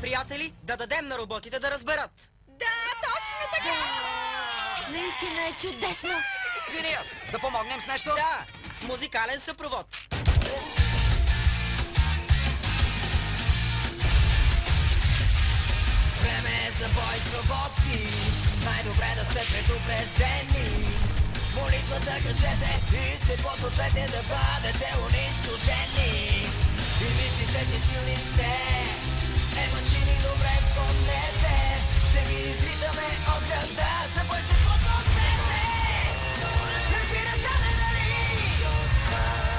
приятели, да дадем на роботите да разберат. Да, точно така! Наистина е чудесно! Финиас, да помогнем с нещо? Да, с музикален съпровод. Време е за бой с роботи, най-добре да сте предупредени. Молитвата кажете и се подгответе да бъдете унищожени. И мислите, че силни сте, машини добре помнете. Ще ви изритаме от града, за бой се подгответе. Разбирате ме, нали?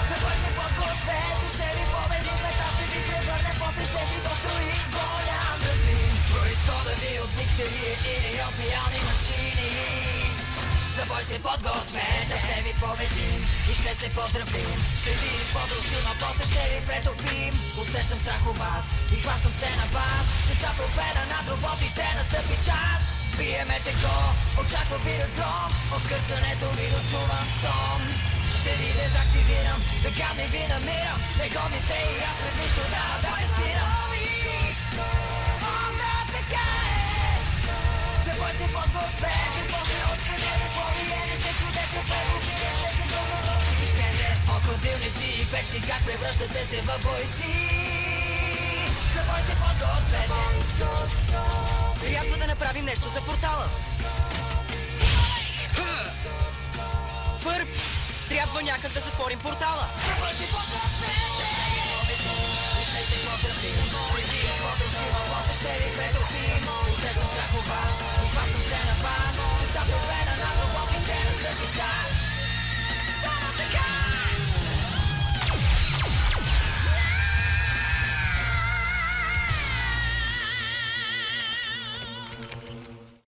За бой се подгответе, ще ви победим, мета ще ви превърне, после ще си дострои голям градин. Произхода ви от миксери или от миялни машини. За бой се подгответе, ще ви победим и ще се поздравим. Ще ви изподрушим, а после ще ви претопим. Усещам страх у вас и хващам се на вас, че за победа над роботите настъпи час. Биеме теко, очаква ви разгром, от скърцането ви дочувам стон. Ще ви дезактивирам, загадни ви намирам, не годни сте и аз пред нищо да се спирам. Така е, за бой се подгответе, после откъде дошло вие, не се чудете, първо бидете се доброноси и щедре. От хладилници и печки, как превръщате се в бойци. За бой се подгответе. Трябва да направим нещо за портала. Фърб, трябва някак да затворим портала. За бой се подгответе. И ще се поздравим, ще ви изподрушим, а после ще ви претопим. Усещам страх у вас